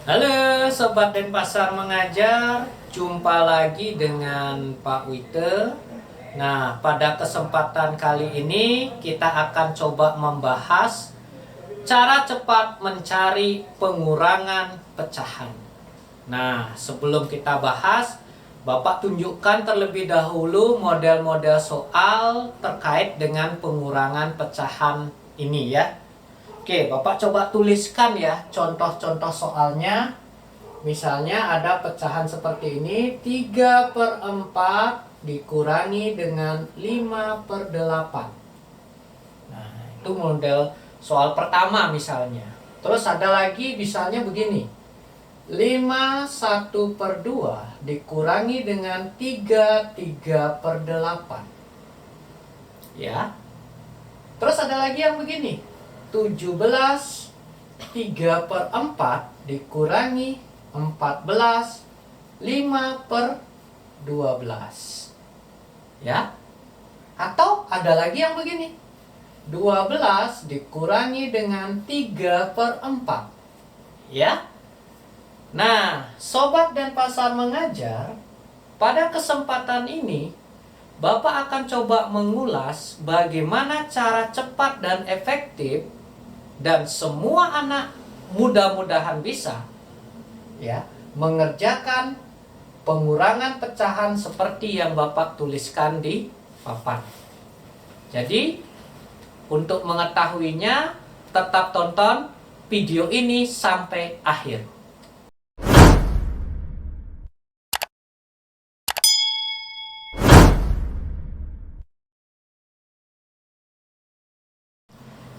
Halo Sobat Denpasar Mengajar, jumpa lagi dengan Pak Wite. Nah, pada kesempatan kali ini kita akan coba membahas cara cepat mencari pengurangan pecahan. Nah, sebelum kita bahas, Bapak tunjukkan terlebih dahulu model-model soal terkait dengan pengurangan pecahan ini ya. Oke, Bapak coba tuliskan ya contoh-contoh soalnya. Misalnya ada pecahan seperti ini, 3/4 dikurangi dengan 5/8. Nah, itu model soal pertama misalnya. Terus ada lagi misalnya begini, 5/1/2 dikurangi dengan 3/8. Ya. Terus ada lagi yang begini, 17 3/4 dikurangi 14 5/12. Ya. Atau ada lagi yang begini, 12 dikurangi dengan 3/4. Ya. Nah, Sobat Denpasar Mengajar, pada kesempatan ini Bapak akan coba mengulas bagaimana cara cepat dan efektif, dan semua anak mudah-mudahan bisa ya mengerjakan pengurangan pecahan seperti yang Bapak tuliskan di papan. Jadi untuk mengetahuinya, tetap tonton video ini sampai akhir.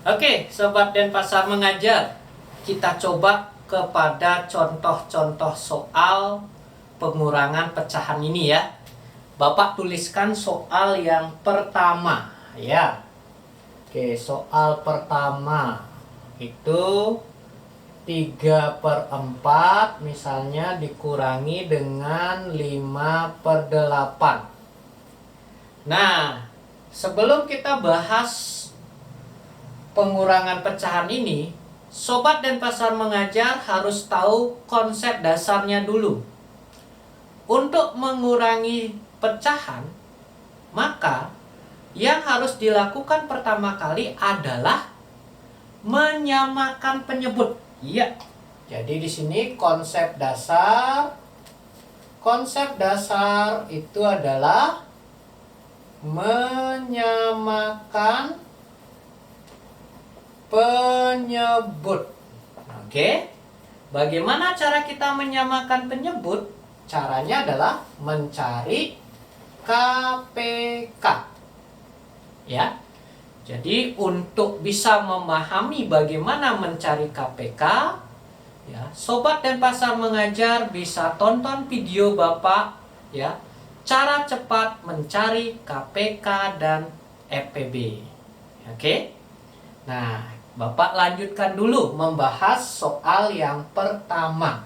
Oke, Sobat Denpasar Mengajar, kita coba kepada contoh-contoh soal pengurangan pecahan ini ya. Bapak tuliskan soal yang pertama ya. Oke, soal pertama itu 3/4 misalnya dikurangi dengan 5/8. Nah, sebelum kita bahas pengurangan pecahan ini, Sobat Denpasar Mengajar harus tahu konsep dasarnya dulu. Untuk mengurangi pecahan, maka yang harus dilakukan pertama kali adalah menyamakan penyebut. Iya. Jadi di sini konsep dasar itu adalah menyamakan penyebut. Oke. Bagaimana cara kita menyamakan penyebut? Caranya adalah mencari KPK. Ya. Jadi untuk bisa memahami bagaimana mencari KPK, ya, Sobat Denpasar Mengajar bisa tonton video Bapak ya, cara cepat mencari KPK dan FPB. Oke. Nah, Bapak lanjutkan dulu membahas soal yang pertama.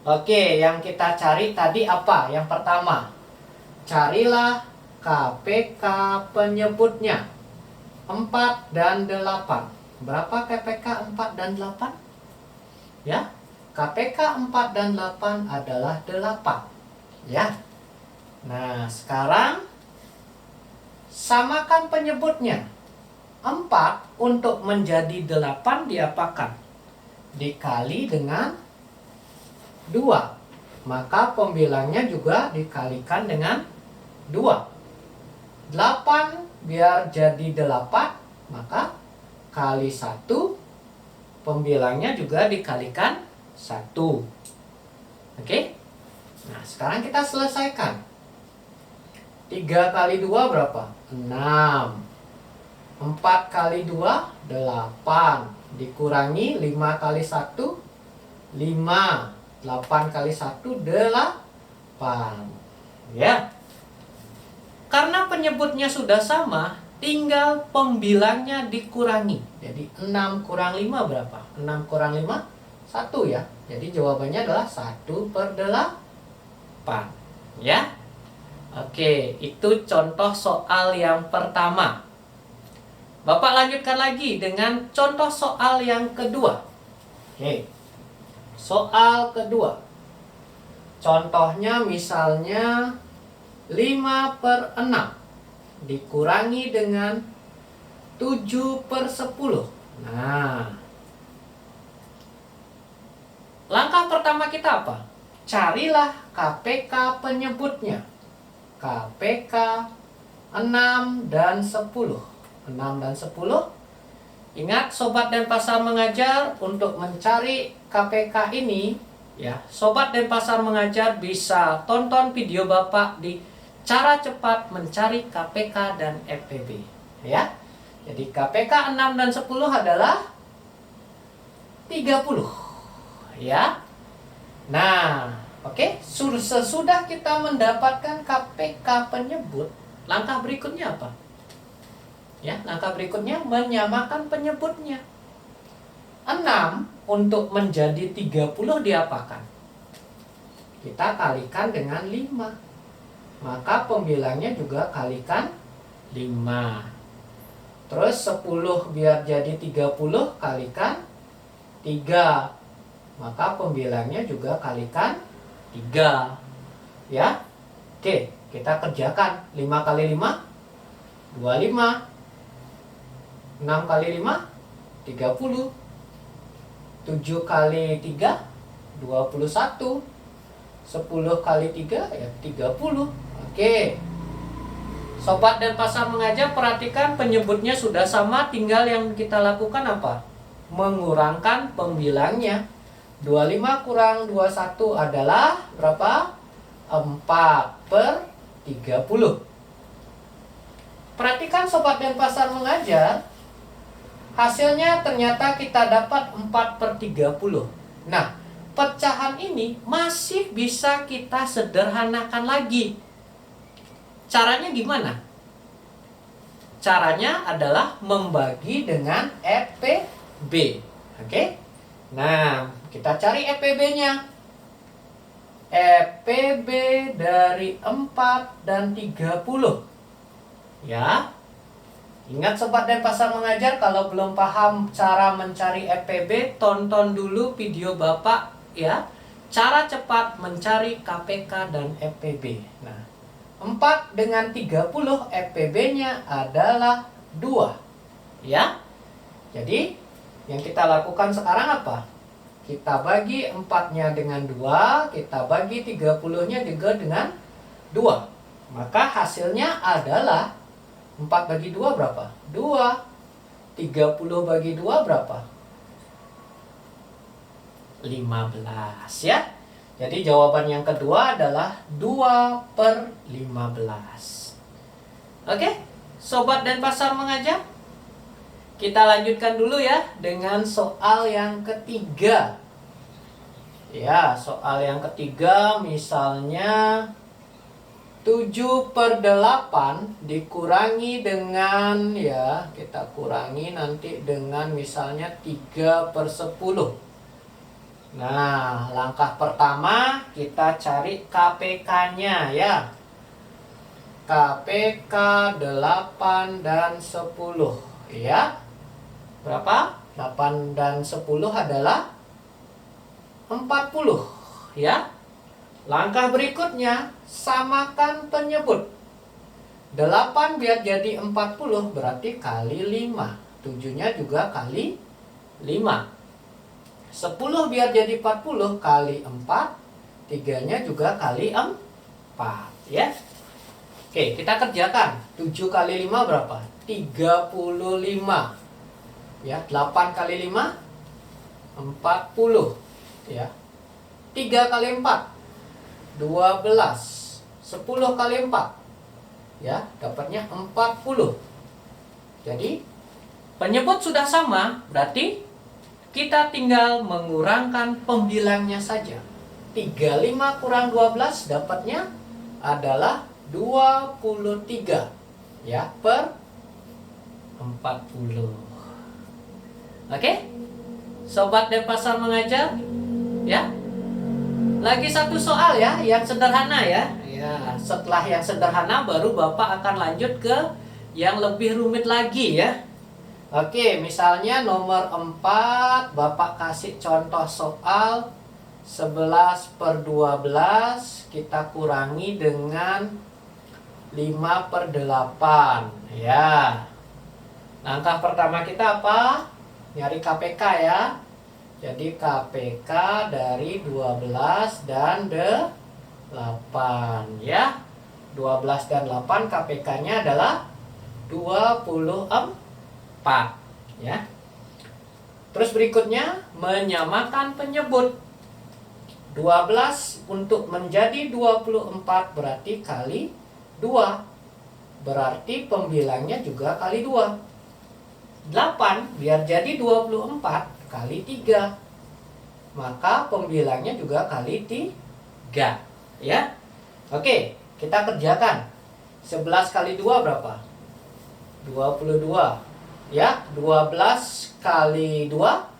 Oke, yang kita cari tadi apa? Yang pertama, carilah KPK penyebutnya 4 dan 8. Berapa KPK 4 dan 8? Ya, KPK 4 dan 8 adalah 8. Ya. Nah, sekarang samakan penyebutnya. 4 untuk menjadi 8 diapakan? Dikali dengan 2. Maka pembilangnya juga dikalikan dengan 2. 8 biar jadi 8, maka kali 1, pembilangnya juga dikalikan 1. Oke? Nah, sekarang kita selesaikan. 3 kali 2 berapa? 6. 4 kali 2, 8. Dikurangi 5 kali 1, 5. 8 kali 1, 8. Ya. Karena penyebutnya sudah sama, tinggal pembilangnya dikurangi. Jadi 6 kurang 5 berapa? 6 kurang 5, 1 ya. Jadi jawabannya adalah 1/8. Ya. Oke, itu contoh soal yang pertama. Bapak lanjutkan lagi dengan contoh soal yang kedua. Oke. Soal kedua. Contohnya misalnya 5/6 dikurangi dengan 7/10. Nah, langkah pertama kita apa? Carilah KPK penyebutnya. KPK 6 dan 10. 6 dan 10. Ingat Sobat Denpasar Mengajar, untuk mencari KPK ini ya, Sobat Denpasar Mengajar bisa tonton video Bapak di cara cepat mencari KPK dan FPB ya. Jadi KPK 6 dan 10 adalah 30 ya. Nah, oke, sesudah kita mendapatkan KPK penyebut, langkah berikutnya apa? Ya, langkah berikutnya menyamakan penyebutnya. 6 untuk menjadi 30 diapakan? Kita kalikan dengan 5. Maka pembilangnya juga kalikan 5. Terus 10 biar jadi 30 kalikan 3. Maka pembilangnya juga kalikan 3. Ya. Oke, kita kerjakan. 5 kali 5 25. 6 kali 5 30. 7 kali 3 21. 10 kali 3 ya 30. Oke. Sobat Denpasar Mengajar, perhatikan penyebutnya sudah sama, tinggal yang kita lakukan apa? Mengurangkan pembilangnya. 25 kurang 21 adalah berapa? 4/30. Perhatikan Sobat Denpasar Mengajar, hasilnya ternyata kita dapat 4/30. Nah, pecahan ini masih bisa kita sederhanakan lagi. Caranya gimana? Caranya adalah membagi dengan FPB. Oke? Nah, kita cari FPB-nya. FPB dari 4 dan 30. Ya. Ingat Sobat Denpasar Mengajar, kalau belum paham cara mencari FPB, tonton dulu video Bapak ya. Cara cepat mencari KPK dan FPB. Nah, 4 dengan 30 FPB-nya adalah 2. Ya. Jadi, yang kita lakukan sekarang apa? Kita bagi 4-nya dengan 2, kita bagi 30-nya juga dengan 2. Maka hasilnya adalah 4 bagi 2 berapa? 2. 30 bagi 2 berapa? 15 ya. Jadi jawaban yang kedua adalah 2/15. Oke, Sobat Denpasar Mengajar, kita lanjutkan dulu ya dengan soal yang ketiga. Ya, soal yang ketiga misalnya 7/8 dikurangi dengan, ya kita kurangi nanti dengan misalnya 3/10. Nah, langkah pertama kita cari KPK-nya ya. KPK 8 dan 10 ya. Berapa? 8 dan 10 adalah 40 ya. Langkah berikutnya, samakan penyebut. 8 biar jadi 40 berarti kali 5. 7-nya juga kali 5. 10 biar jadi 40 kali 4. 3-nya juga kali 4 ya. Oke, kita kerjakan. 7 kali 5 berapa? 35 ya. 8 kali 5 40 ya. 3 kali 4 12. 10 kali 4 ya, dapatnya 40. Jadi penyebut sudah sama, berarti kita tinggal mengurangkan pembilangnya saja. 35 kurang 12 dapatnya adalah 23 ya, per 40. Oke? Sobat Denpasar Mengajar ya. Lagi satu soal ya, yang sederhana ya. Ya, setelah yang sederhana baru Bapak akan lanjut ke yang lebih rumit lagi ya. Oke, misalnya nomor 4 Bapak kasih contoh soal 11 per 12 kita kurangi dengan 5 per 8. Ya. Langkah pertama kita apa? Nyari KPK ya. Jadi KPK dari 12 dan 8 ya. 12 dan 8 KPK-nya adalah 24 ya. Terus berikutnya menyamakan penyebut. 12 untuk menjadi 24 berarti kali 2. Berarti pembilangnya juga kali 2. 8 biar jadi 24 kali 3. Maka pembilangnya juga kali 3. Ya. Oke, kita kerjakan. 11 kali 2 berapa? 22. Ya, 12 kali 2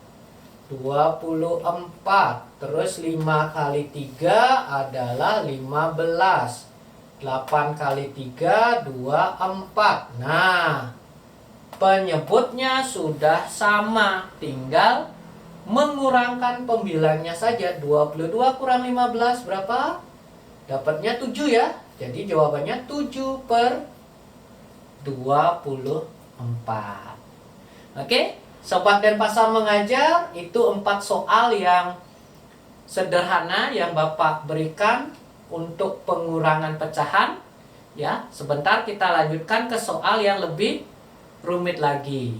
24. Terus 5 kali 3 adalah 15. 8 kali 3 24. Nah, penyebutnya sudah sama, tinggal mengurangkan pembilangnya saja. 22 kurang 15 berapa? Dapatnya 7 ya. Jadi jawabannya 7 per 24. Oke, Sobat Denpasar mengajar, itu 4 soal yang sederhana yang Bapak berikan untuk pengurangan pecahan. Ya, sebentar kita lanjutkan ke soal yang lebih rumit lagi.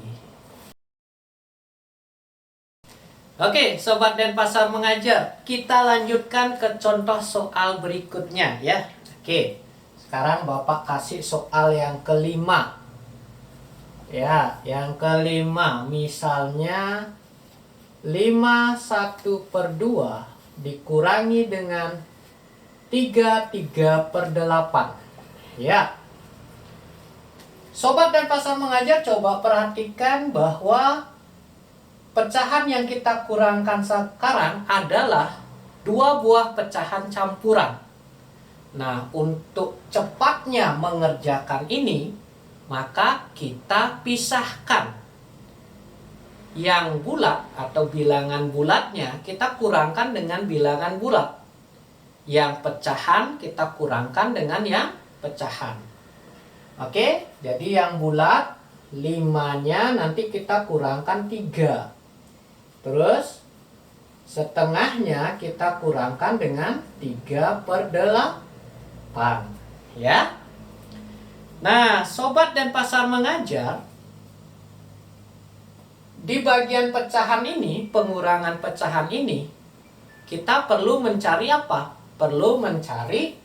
Oke, Sobat Denpasar mengajar, kita lanjutkan ke contoh soal berikutnya ya. Oke, sekarang Bapak kasih soal yang kelima. Ya, yang kelima, misalnya 1 per 2 dikurangi dengan 3 per 8. Ya. Sobat Denpasar mengajar, coba perhatikan bahwa pecahan yang kita kurangkan sekarang adalah 2 buah pecahan campuran. Nah, untuk cepatnya mengerjakan ini, maka kita pisahkan. Yang bulat atau bilangan bulatnya kita kurangkan dengan bilangan bulat. Yang pecahan kita kurangkan dengan yang pecahan. Oke, jadi yang bulat 5-nya nanti kita kurangkan 3. Terus setengahnya kita kurangkan dengan 3 per 8. Ya. Nah, Sobat Denpasar mengajar, di bagian pecahan ini, pengurangan pecahan ini, kita perlu mencari apa? Perlu mencari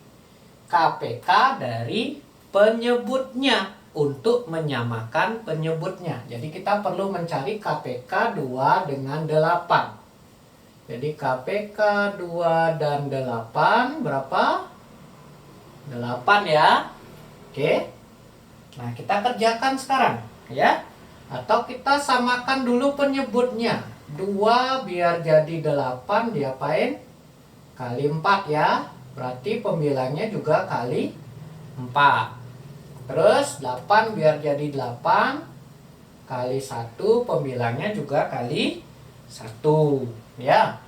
KPK dari penyebutnya untuk menyamakan penyebutnya. Jadi kita perlu mencari KPK 2 dengan 8. Jadi KPK 2 dan 8 berapa? 8 ya. Oke. Nah, kita kerjakan sekarang ya. Atau kita samakan dulu penyebutnya. 2 biar jadi 8 diapain? Kali 4 ya. Berarti pembilangnya juga kali 4. Terus 8 biar jadi 8 kali 1, pembilangnya juga kali 1. Ya.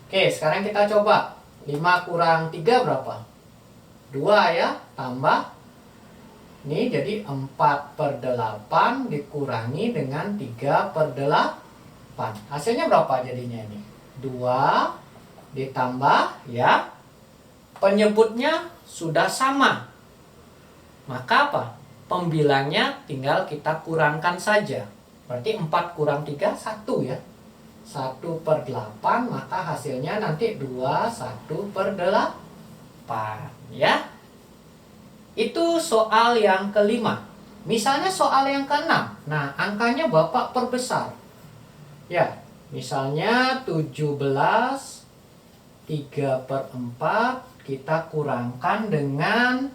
Oke, sekarang kita coba. 5 kurang 3 berapa? 2 ya. Tambah. Ini jadi 4 per 8 dikurangi dengan 3 per 8. Hasilnya berapa jadinya ini? 2 ditambah ya. Penyebutnya sudah sama. Maka apa? Pembilangnya tinggal kita kurangkan saja. Berarti 4 kurang 3, 1 ya. 1 per 8, maka hasilnya nanti 2, 1 per 8. Ya. Itu soal yang kelima. Misalnya soal yang keenam. Nah, angkanya Bapak perbesar. Ya, misalnya 17, 3 per 4, kita kurangkan dengan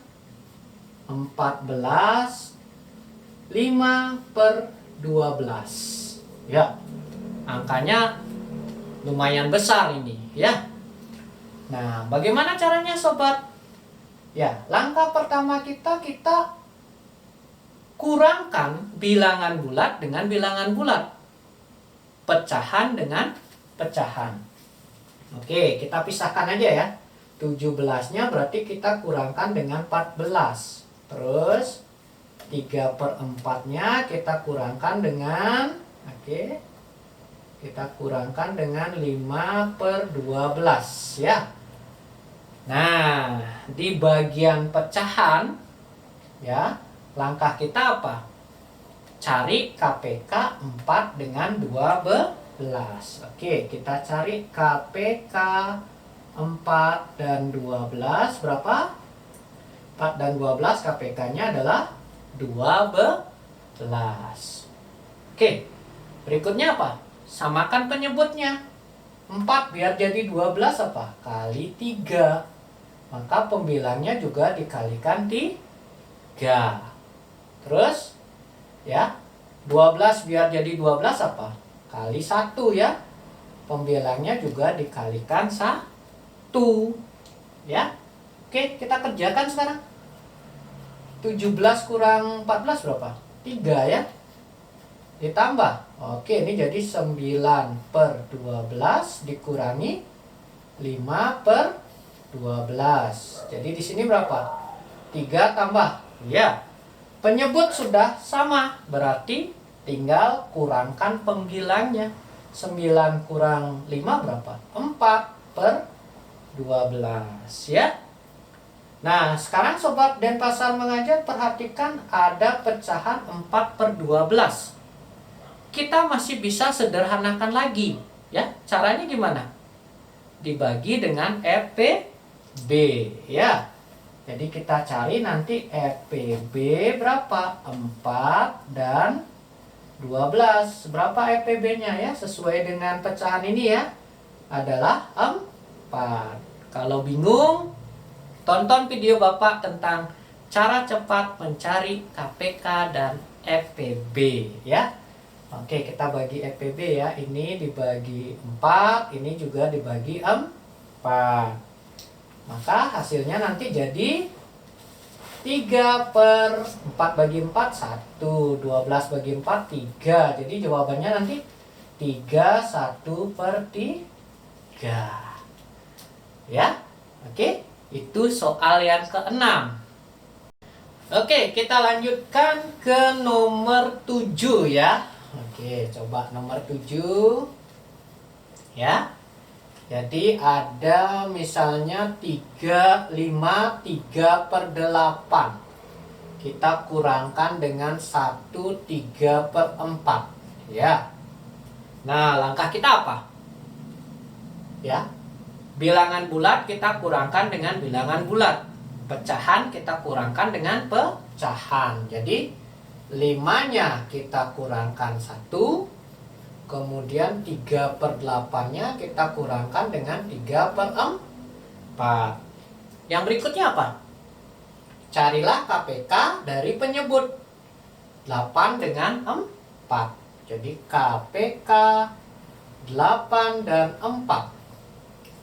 14, 5 per 12. Ya, angkanya lumayan besar ini, ya. Nah, bagaimana caranya, Sobat? Ya, langkah pertama kita kurangkan bilangan bulat dengan bilangan bulat. Pecahan dengan pecahan. Oke, kita pisahkan aja ya. 17-nya berarti kita kurangkan dengan 14. Terus 3/4-nya kita kurangkan dengan, oke, kita kurangkan dengan 5/12 ya. Nah, di bagian pecahan ya, langkah kita apa? Cari KPK 4 dengan 12. Oke, kita cari KPK 4 dan 12 berapa? 4 dan 12 KPK-nya adalah 12. Oke, berikutnya apa? Samakan penyebutnya. 4 biar jadi 12 apa? Kali 3. Maka pembilangnya juga dikalikan 3. Terus ya, 12 biar jadi 12 apa? Kali 1 ya. Pembilangnya juga dikalikan 1 ya. Oke, kita kerjakan sekarang. 17 kurang 14 berapa? 3 ya. Ditambah. Oke, ini jadi 9/12 dikurangi 5/12. Jadi di sini berapa? 3 tambah. Ya. Penyebut sudah sama, berarti tinggal kurangkan pembilangnya. 9 kurang 5 berapa? 4/12 ya. Nah, sekarang Sobat Denpasar Mengajar perhatikan ada pecahan 4/12. Kita masih bisa sederhanakan lagi ya. Caranya gimana? Dibagi dengan EPB ya. Jadi kita cari nanti EPB berapa? 4 dan 12. Berapa EPB-nya ya? Sesuai dengan pecahan ini ya. Adalah 4. Kalau bingung, tonton video Bapak tentang cara cepat mencari KPK dan EPB ya. Oke, kita bagi EPB ya. Ini dibagi 4, ini juga dibagi 4. Maka hasilnya nanti jadi 3/4 bagi 4, 1. 12 bagi 4, 3. Jadi jawabannya nanti 31/3. Ya, oke. Itu soal yang ke-6. Oke, kita lanjutkan ke nomor 7 ya. Oke, coba nomor 7. Ya. Jadi ada misalnya 3, 5, 3/8. Kita kurangkan dengan 1, 3/4. Ya. Nah, langkah kita apa? Ya. Bilangan bulat kita kurangkan dengan bilangan bulat. Pecahan kita kurangkan dengan pecahan. Jadi 5-nya kita kurangkan 1. Kemudian 3/8-nya kita kurangkan dengan 3/4. Yang berikutnya apa? Carilah KPK dari penyebut 8 dengan 4. Jadi KPK 8 dan 4.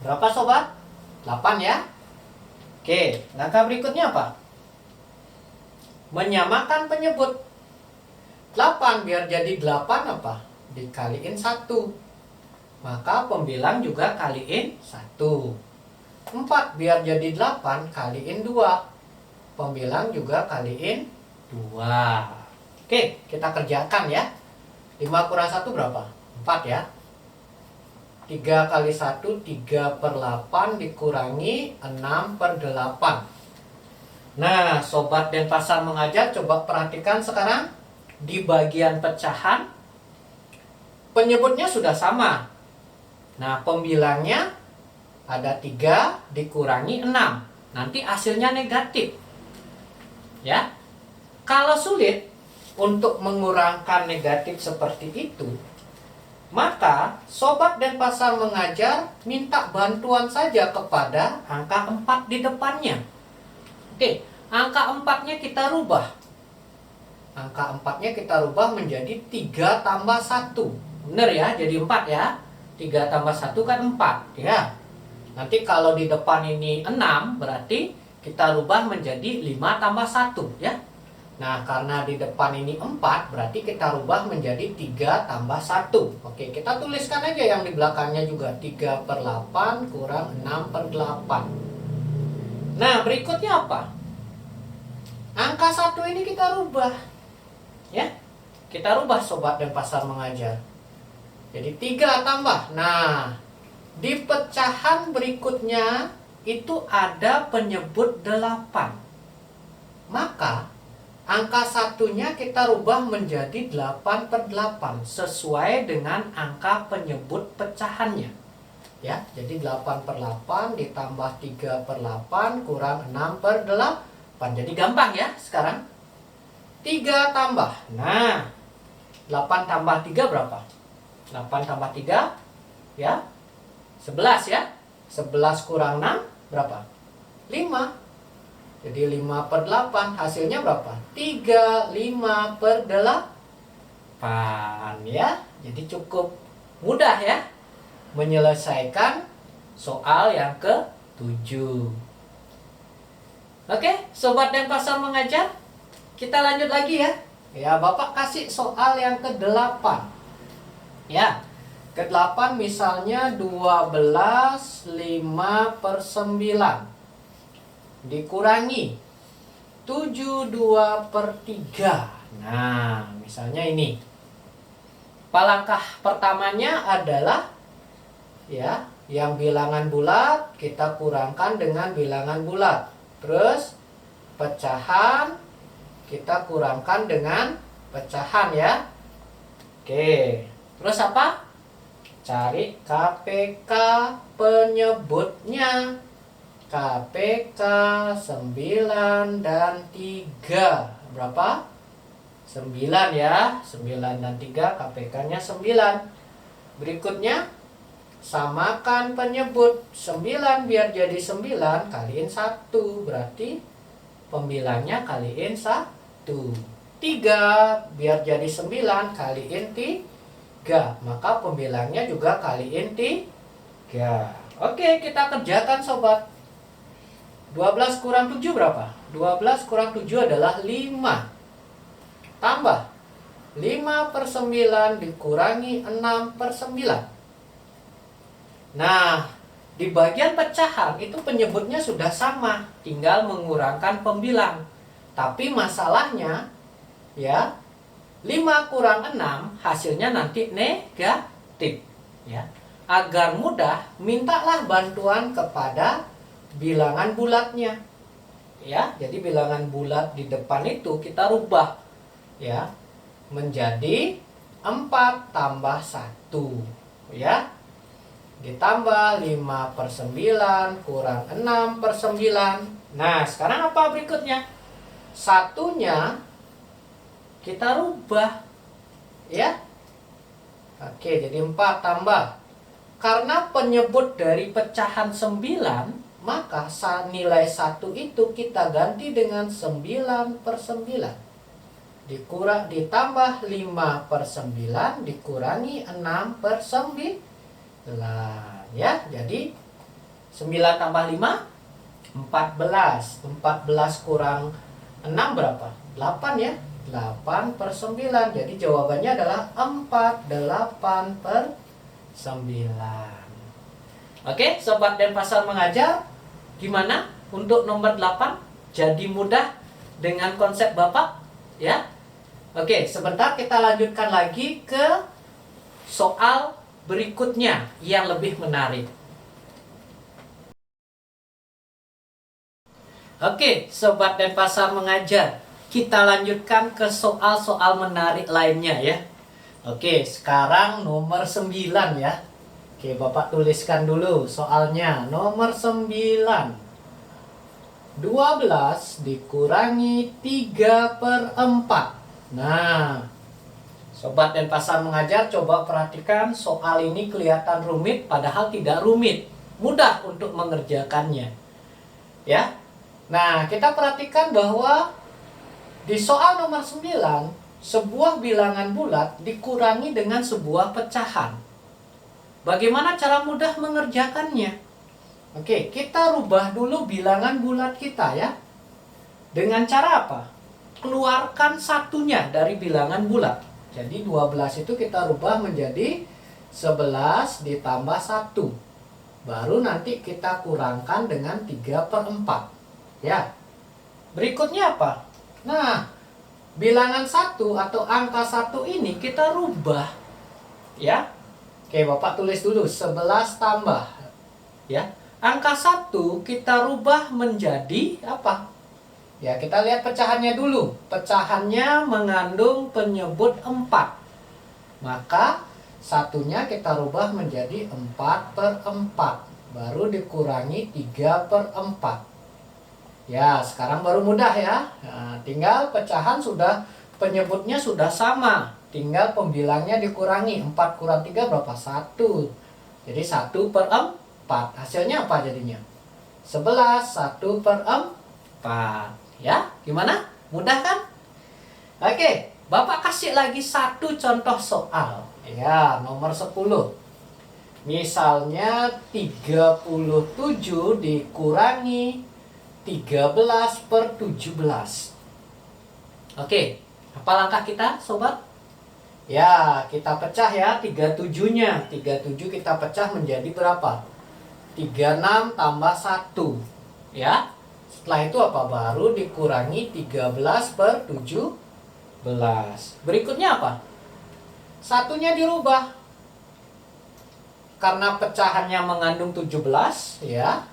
Berapa Sobat? 8 ya. Oke, langkah berikutnya apa? Menyamakan penyebut. 8 biar jadi 8 apa? Dikaliin 1. Maka pembilang juga kaliin 1. 4 biar jadi 8 kaliin 2. Pembilang juga kaliin 2. Oke, kita kerjakan ya. 5 kurang 1 berapa? 4 ya. 3 kali 1, 3/8 dikurangi 6/8. Nah, Sobat Denpasar Mengajar, coba perhatikan sekarang. Di bagian pecahan, penyebutnya sudah sama. Nah, pembilangnya ada 3 dikurangi 6. Nanti hasilnya negatif. Ya. Kalau sulit untuk mengurangkan negatif seperti itu, maka Sobat Denpasar Mengajar minta bantuan saja kepada angka 4 di depannya. Oke, angka 4-nya kita rubah. Angka 4-nya kita rubah menjadi 3 tambah 1. Benar ya, jadi 4 ya. 3 tambah 1 kan 4 ya. Nanti kalau di depan ini 6, berarti kita rubah menjadi 5 tambah 1 ya. Nah, karena di depan ini 4, berarti kita rubah menjadi 3 tambah 1. Oke, kita tuliskan aja yang di belakangnya juga. 3/8 kurang 6/8. Nah, berikutnya apa? Angka 1 ini kita rubah. Ya, kita rubah Sobat Denpasar mengajar. Jadi 3 tambah. Nah, di pecahan berikutnya itu ada penyebut 8. Maka angka satunya kita rubah menjadi 8/8 sesuai dengan angka penyebut pecahannya. Ya, jadi 8/8 ditambah 3/8 kurang 6/8. Jadi gampang ya sekarang. 3 tambah. Nah, 8 tambah 3 berapa? 8 tambah 3 ya 11 ya. 11 kurang 6 berapa? 5. Jadi 5/8 hasilnya berapa? 3, 5/8 ya. Jadi cukup mudah ya menyelesaikan soal yang ke-7. Oke, Sobat Denpasar mengajar, kita lanjut lagi ya. Ya, Bapak kasih soal yang ke-8. Ya, ke-8 misalnya 12 5/9 dikurangi 72/3. Nah, misalnya ini. Langkah pertamanya adalah ya, yang bilangan bulat kita kurangkan dengan bilangan bulat. Terus pecahan kita kurangkan dengan pecahan ya. Oke. Terus apa? Cari KPK penyebutnya. KPK 9 dan 3 berapa? 9 ya. 9 dan 3 KPK-nya 9. Berikutnya samakan penyebut. 9 biar jadi 9 kaliin 1, berarti pembilangnya kaliin 1. 3 biar jadi 9 kaliin 3, maka pembilangnya juga kaliin 3. Oke, kita kerjakan Sobat. 12 kurang 7 berapa? 12 kurang 7 adalah 5. Tambah 5/9 dikurangi 6/9. Nah, di bagian pecahan itu penyebutnya sudah sama, tinggal mengurangkan pembilang. Tapi masalahnya ya, 5 kurang 6 hasilnya nanti negatif ya. Agar mudah, mintalah bantuan kepada bilangan bulatnya. Ya, jadi bilangan bulat di depan itu kita rubah ya menjadi 4 tambah 1 ya. Ditambah 5/9 kurang 6/9. Nah, sekarang apa berikutnya? Satunya kita rubah ya. Oke, jadi 4 tambah. Karena penyebut dari pecahan 9, maka nilai 1 itu kita ganti dengan 9/9. Ditambah 5/9 dikurangi 6/9 ya. Jadi 9 tambah 5 14. 14 kurang 6 berapa? 8 ya. 8/9. Jadi jawabannya adalah 48/9. Oke, Sobat Denpasar mengajar, gimana untuk nomor 8? Jadi mudah dengan konsep Bapak? Ya. Oke, sebentar kita lanjutkan lagi ke soal berikutnya yang lebih menarik. Oke, Sobat Denpasar mengajar, kita lanjutkan ke soal-soal menarik lainnya ya. Oke, sekarang nomor 9 ya. Oke, Bapak tuliskan dulu soalnya. Nomor 9. 12 dikurangi 3/4. Nah, Sobat Denpasar mengajar, coba perhatikan soal ini kelihatan rumit, padahal tidak rumit. Mudah untuk mengerjakannya. Ya. Nah, kita perhatikan bahwa di soal nomor 9, sebuah bilangan bulat dikurangi dengan sebuah pecahan. Bagaimana cara mudah mengerjakannya? Oke, kita rubah dulu bilangan bulat kita ya. Dengan cara apa? keluarkan satunya dari bilangan bulat. Jadi 12 itu kita rubah menjadi 11 ditambah 1. Baru nanti kita kurangkan dengan 3/4. Ya. Berikutnya apa? Nah, bilangan 1 atau angka 1 ini kita rubah. Ya. Oke, Bapak tulis dulu 11 tambah. Ya. Angka 1 kita rubah menjadi apa? Ya, kita lihat pecahannya dulu. Pecahannya mengandung penyebut 4. Maka satunya kita rubah menjadi 4/4. Baru dikurangi 3/4. Ya, sekarang baru mudah ya. Nah, tinggal pecahan sudah, penyebutnya sudah sama. Tinggal pembilangnya dikurangi. 4 kurang 3 berapa? 1. Jadi 1/4. Hasilnya apa jadinya? 11, 1/4. Ya, gimana? Mudah kan? Oke, Bapak kasih lagi satu contoh soal. Ya, nomor 10. Misalnya 37 dikurangi 13/17. Oke, apa langkah kita, sobat? Ya, kita pecah ya 37-nya. 37 kita pecah menjadi berapa? 36 tambah 1. Ya. Setelah itu apa? Baru dikurangi 13/17. Berikutnya apa? Satunya dirubah. Karena pecahannya mengandung 17, ya.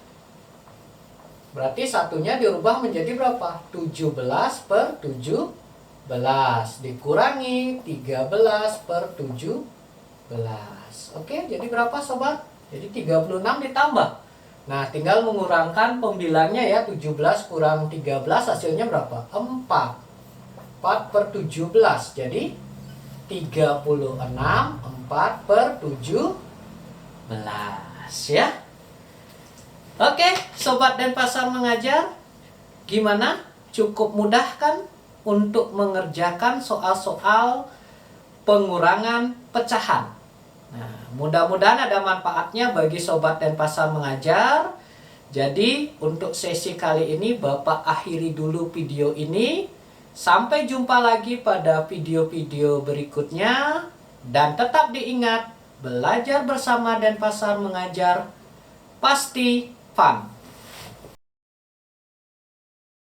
Berarti satunya dirubah menjadi berapa? 17/17. Dikurangi 13/17. Oke, jadi berapa sobat? Jadi 36 ditambah. Nah, tinggal mengurangkan pembilangnya ya. 17 kurang 13 hasilnya berapa? 4. 4/17. Jadi 36 4/17 ya. Oke, Sobat Denpasar Mengajar, gimana? Cukup mudah kan untuk mengerjakan soal-soal pengurangan pecahan? Nah, mudah-mudahan ada manfaatnya bagi Sobat Denpasar Mengajar. Jadi, untuk sesi kali ini Bapak akhiri dulu video ini. Sampai jumpa lagi pada video-video berikutnya. Dan tetap diingat, belajar bersama Denpasar Mengajar pasti fun.